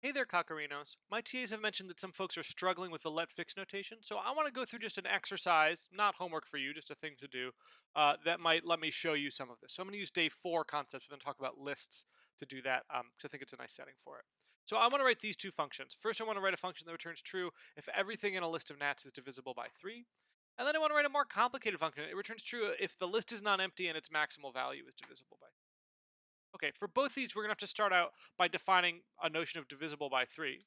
Hey there, Cockerinos. My TAs have mentioned that some folks are struggling with the let fix notation, so I want to go through just an exercise, not homework for you, just a thing to do, that might let me show you some of this. So I'm going to use day 4 concepts. We're going to talk about lists to do that, because I think it's a nice setting for it. So I want to write these two functions. First, I want to write a function that returns true if everything in a list of gnats is divisible by 3. And then I want to write a more complicated function. It returns true if the list is non-empty and its maximal value is divisible by 3. Okay, for both these, we're going to have to start out by defining a notion of divisible by 3.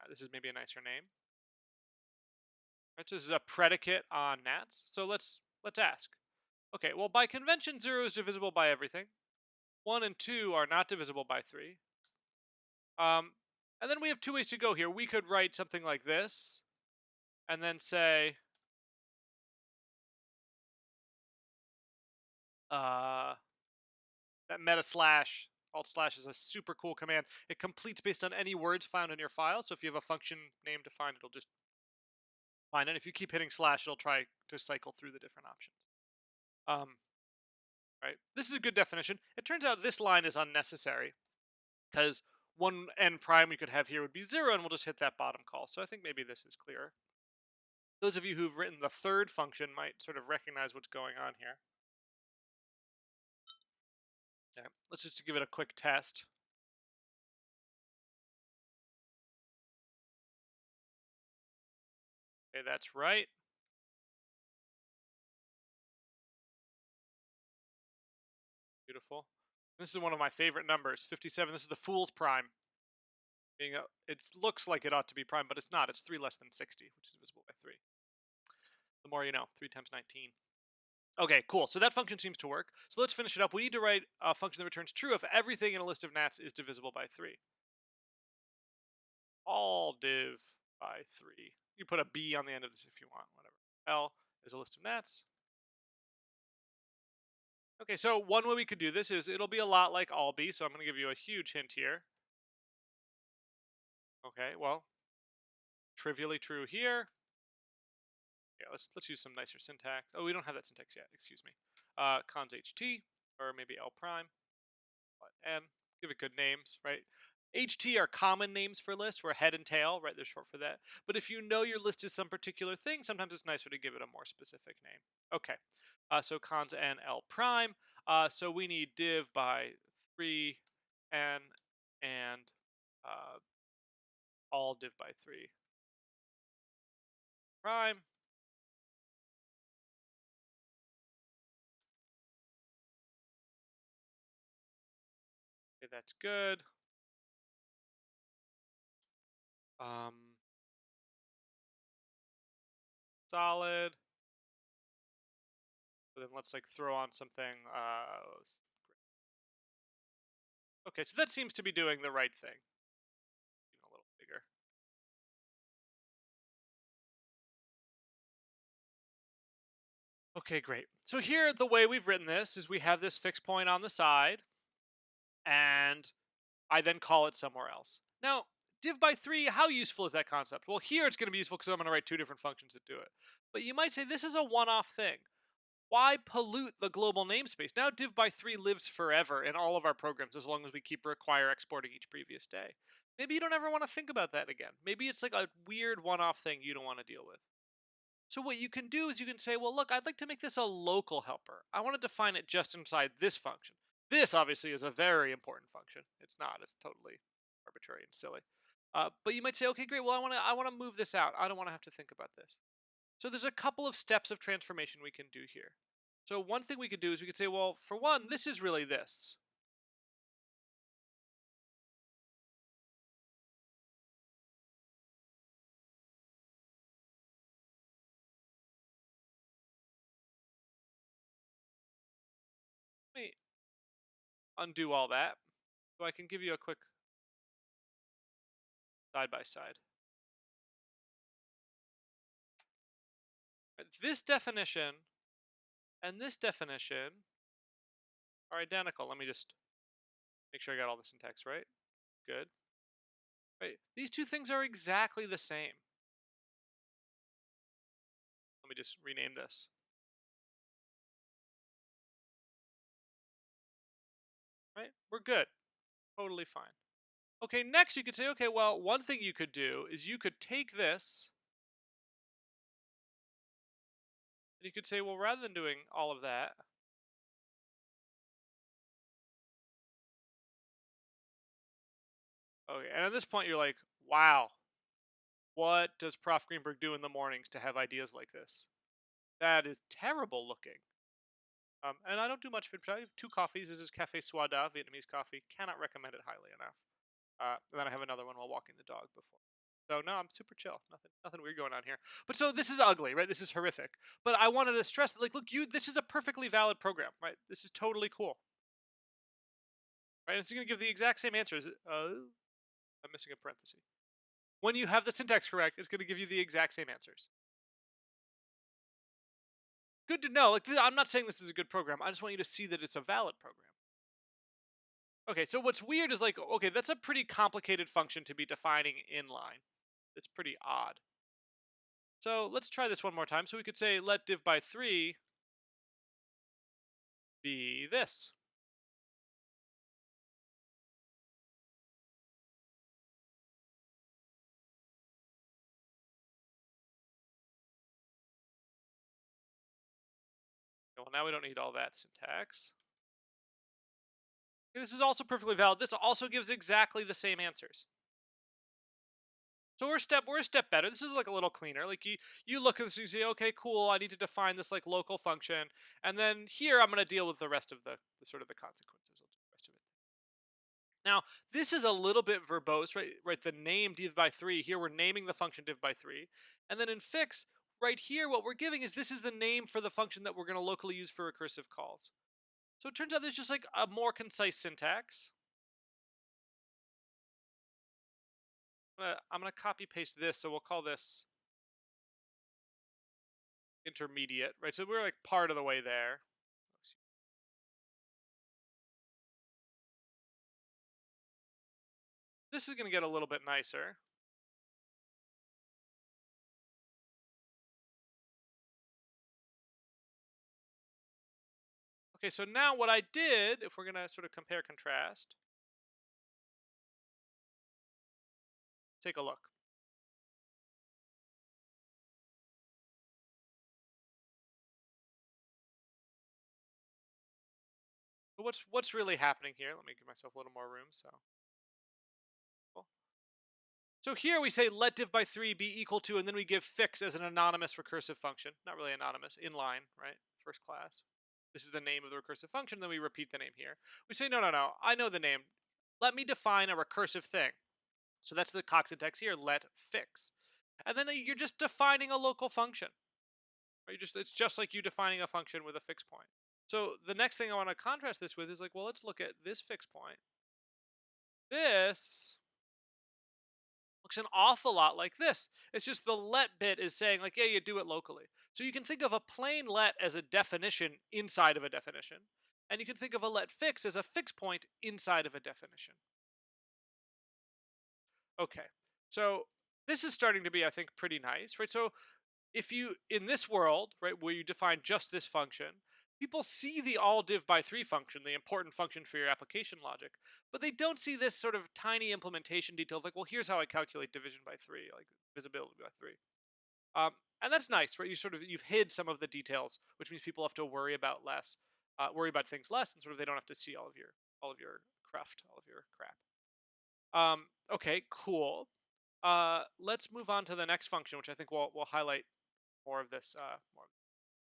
This is maybe a nicer name. Right, so this is a predicate on gnats. So let's ask. Okay, well by convention 0 is divisible by everything. 1 and 2 are not divisible by 3. Um, and then we have two ways to go here. We could write something like this, and then say, that meta slash alt slash is a super cool command. It completes based on any words found in your file. So if you have a function name defined, it'll just find it. If you keep hitting slash, it'll try to cycle through the different options. Right? This is a good definition. It turns out this line is unnecessary because one n prime we could have here would be 0, and we'll just hit that bottom call. So I think maybe this is clearer. Those of you who've written the third function might sort of recognize what's going on here. Okay, let's just give it a quick test. Okay, that's right. Beautiful. This is one of my favorite numbers, 57. This is the fool's prime. It looks like it ought to be prime, but it's not. It's 3 less than 60, which is divisible by 3. The more you know. 3 times 19. Okay, cool. So that function seems to work. So let's finish it up. We need to write a function that returns true if everything in a list of gnats is divisible by 3. All div by 3. You put a B on the end of this if you want, whatever. L is a list of gnats. Okay, so one way we could do this is it'll be a lot like all B, so I'm going to give you a huge hint here. Okay, well, trivially true here. Yeah, let's use some nicer syntax. Oh, we don't have that syntax yet. Excuse me. Cons ht or maybe L prime. N. Give it good names, right? HT are common names for lists. We're head and tail, right? They're short for that. But if you know your list is some particular thing, sometimes it's nicer to give it a more specific name. Okay, so cons n L prime. So we need div by 3 n and uh, all div by 3 prime. Okay, that's good. Um, Solid. So then let's like throw on something. Okay, so that seems to be doing the right thing. A little bigger. Okay, great. So here, the way we've written this is we have this fixed point on the side, and I then call it somewhere else. Now, div by 3, how useful is that concept? Well, here it's going to be useful because I'm going to write two different functions that do it. But you might say this is a one-off thing. Why pollute the global namespace? Now div by 3 lives forever in all of our programs as long as we keep require exporting each previous day. Maybe you don't ever want to think about that again. Maybe it's like a weird one-off thing you don't want to deal with. So what you can do is you can say, well, look, I'd like to make this a local helper. I want to define it just inside this function. This obviously is a very important function. It's not. It's totally arbitrary and silly. But you might say, okay, great. Well, I want to move this out. I don't want to have to think about this. So there's a couple of steps of transformation we can do here. So one thing we could do is we could say, well, for one, this is really this. Let me undo all that so I can give you a quick side by side. This definition and this definition are identical. Let me just make sure I got all the syntax right. Good. Right. These two things are exactly the same. Let me just rename this. Right? We're good. Totally fine. Okay, next you could say, okay, well, one thing you could do is you could take this and you could say, well, rather than doing all of that, okay, and at this point you're like, wow, what does Prof. Greenberg do in the mornings to have ideas like this? That is terrible looking. And I don't do much. I have two coffees. This is Cafe Suada, Vietnamese coffee. Cannot recommend it highly enough. And then I have another one while walking the dog before. So no, I'm super chill. Nothing weird going on here. But so this is ugly, right? This is horrific. But I wanted to stress that, like, look, this is a perfectly valid program, right? This is totally cool, right? It's going to give the exact same answers. I'm missing a parenthesis. When you have the syntax correct, it's going to give you the exact same answers. Good to know. Like, I'm not saying this is a good program. I just want you to see that it's a valid program. Okay, so what's weird is, like, okay, that's a pretty complicated function to be defining inline. It's pretty odd. So let's try this one more time. So we could say let div by 3 be this. Okay, well, now we don't need all that syntax. Okay, this is also perfectly valid. This also gives exactly the same answers. So we're a step better. This is like a little cleaner. Like you look at this and you say, okay, cool. I need to define this like local function, and then here I'm going to deal with the rest of the sort of the consequences of the rest of it. Now this is a little bit verbose, right? Right. The name div by 3 here. We're naming the function div by 3, and then in fix right here, what we're giving is this is the name for the function that we're going to locally use for recursive calls. So it turns out there's just like a more concise syntax. I'm gonna copy paste this, so we'll call this intermediate, right? So we're like part of the way there. This is gonna get a little bit nicer. Okay, so now what I did, if we're gonna sort of compare contrast, take a look. So what's really happening here? Let me give myself a little more room. So cool. So here we say let div by 3 be equal to, and then we give fix as an anonymous recursive function. Not really anonymous, inline, right? First class. This is the name of the recursive function, then we repeat the name here. We say, no, I know the name. Let me define a recursive thing. So that's the Cox syntax here, let fix. And then you're just defining a local function. Right? It's just like you defining a function with a fixed point. So the next thing I want to contrast this with is like, well, let's look at this fixed point. This looks an awful lot like this. It's just the let bit is saying like, yeah, you do it locally. So you can think of a plain let as a definition inside of a definition. And you can think of a let fix as a fixed point inside of a definition. Okay. So this is starting to be, I think, pretty nice, right? So if you, in this world, right, where you define just this function, people see the all div by 3 function, the important function for your application logic, but they don't see this sort of tiny implementation detail of like, well, here's how I calculate division by 3, like visibility by 3. Um, and that's nice, right? You've hid some of the details, which means people have to worry about less, worry about things less, and sort of they don't have to see all of your cruft, all of your crap. Okay, cool. Let's move on to the next function, which I think will highlight more of this.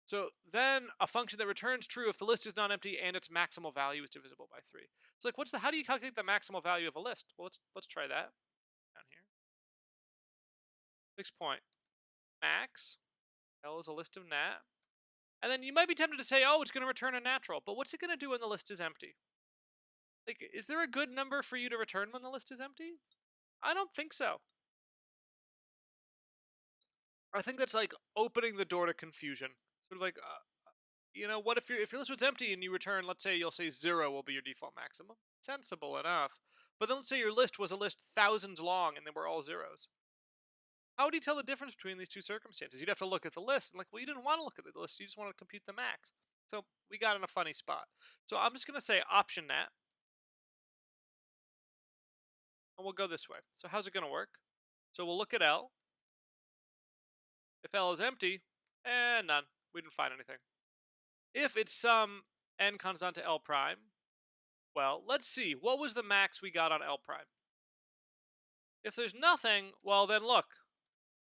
So then a function that returns true if the list is not empty and its maximal value is divisible by 3. It's like, how do you calculate the maximal value of a list? Well, let's try that down here. Fixed point max. L is a list of nat. And then you might be tempted to say, oh, it's going to return a natural, but what's it going to do when the list is empty? Like, is there a good number for you to return when the list is empty? I don't think so. I think that's like opening the door to confusion. Sort of like, what if your list was empty and you return, let's say you'll say 0 will be your default maximum. Sensible enough. But then let's say your list was a list thousands long and they were all zeros. How would you tell the difference between these two circumstances? You'd have to look at the list and like, well, you didn't want to look at the list. You just want to compute the max. So we got in a funny spot. So I'm just going to say option nat. and we'll go this way. So how's it going to work? So we'll look at L. If L is empty, and none. We didn't find anything. If it's some n comes down to L prime, well, let's see. What was the max we got on L prime? If there's nothing, well then look.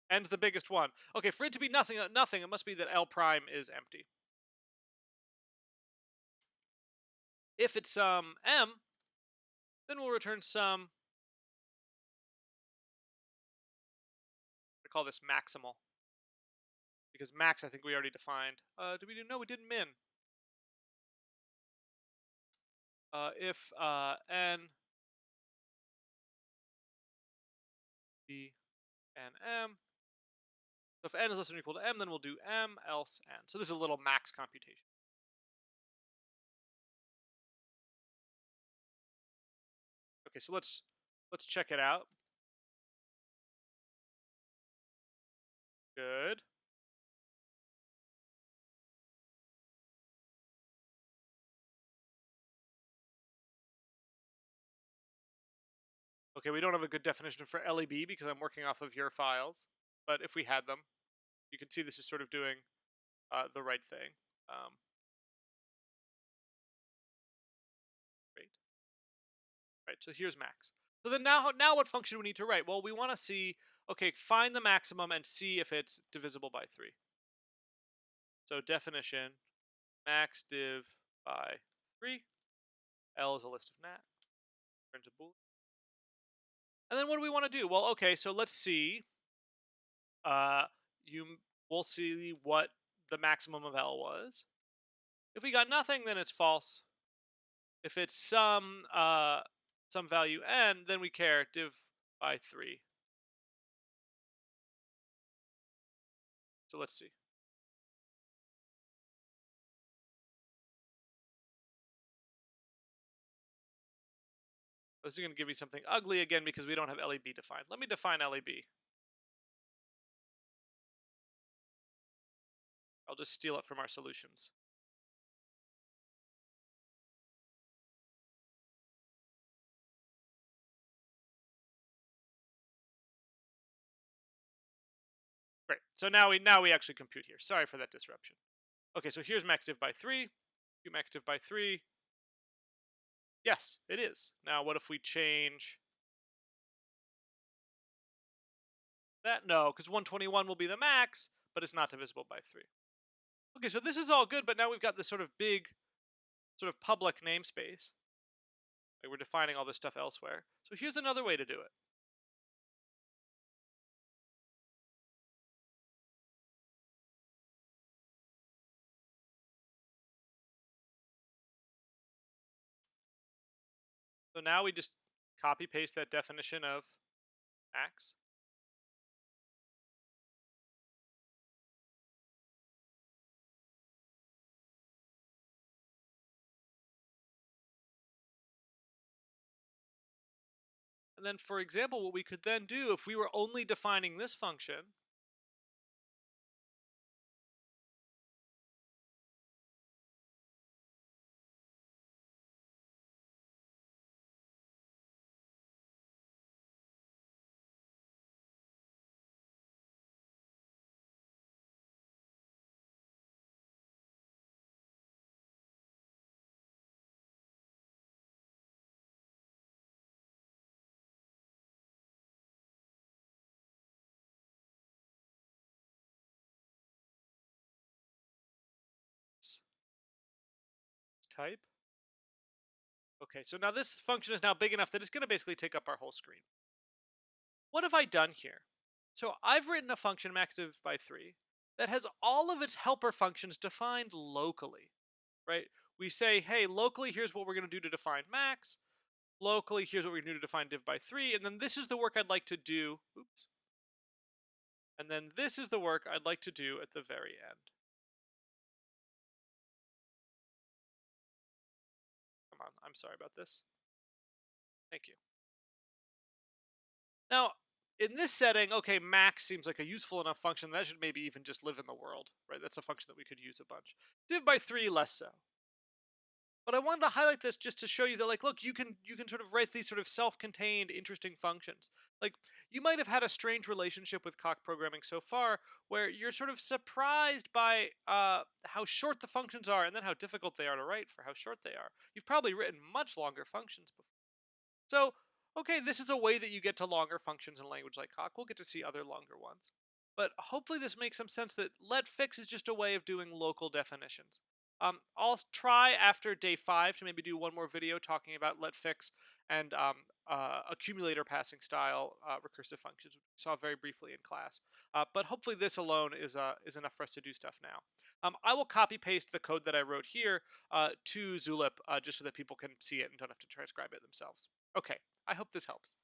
N's the biggest one. Okay, for it to be nothing, it must be that L prime is empty. If it's some m, then we'll return some. I call this maximal. Because max, I think we already defined. Did we do? No, we did min. If n, b, and m. So if n is less than or equal to m, then we'll do m, else n. So this is a little max computation. Okay, so let's check it out. Good. Okay, we don't have a good definition for LEB because I'm working off of your files. But if we had them, you can see this is sort of doing the right thing. Great. Right, so here's max. So then now what function do we need to write? Well, we want to see, okay, find the maximum and see if it's divisible by 3. So definition, max div by 3. L is a list of nat. Returns a boolean. And then what do we want to do? Well, okay, so let's see. We'll see what the maximum of L was. If we got nothing, then it's false. If it's some value n, then we care div by 3. So let's see. This is going to give me something ugly again because we don't have LEB defined. Let me define LEB. I'll just steal it from our solutions. Great. So now we actually compute here. Sorry for that disruption. Okay, so here's max div by 3. Q max div by 3. Yes, it is. Now what if we change that? No, because 121 will be the max, but it's not divisible by 3. Okay, so this is all good, but now we've got this sort of big, sort of public namespace. Like we're defining all this stuff elsewhere. So here's another way to do it. So now we just copy paste that definition of max. And then, for example, what we could then do if we were only defining this function, type. Okay, so now this function is now big enough that it's going to basically take up our whole screen. What have I done here? So I've written a function max div by 3 that has all of its helper functions defined locally, right? We say, hey, locally, here's what we're going to do to define max. Locally, here's what we're going to do to define div by 3. And then this is the work I'd like to do. Oops. And then this is the work I'd like to do at the very end. Come on, I'm sorry about this. Thank you. Now, in this setting, okay, max seems like a useful enough function that should maybe even just live in the world, right? That's a function that we could use a bunch. Div by 3, less so. But I wanted to highlight this just to show you that, like, look, you can sort of write these sort of self-contained, interesting functions. Like, you might have had a strange relationship with cock programming so far, where you're sort of surprised by how short the functions are, and then how difficult they are to write for how short they are. You've probably written much longer functions before. So, okay, this is a way that you get to longer functions in a language like cock. We'll get to see other longer ones. But hopefully this makes some sense that let fix is just a way of doing local definitions. I'll try after day 5 to maybe do one more video talking about let fix and accumulator passing style recursive functions, which we saw very briefly in class. But hopefully this alone is enough for us to do stuff now. I will copy paste the code that I wrote here to Zulip just so that people can see it and don't have to transcribe it themselves. Okay, I hope this helps.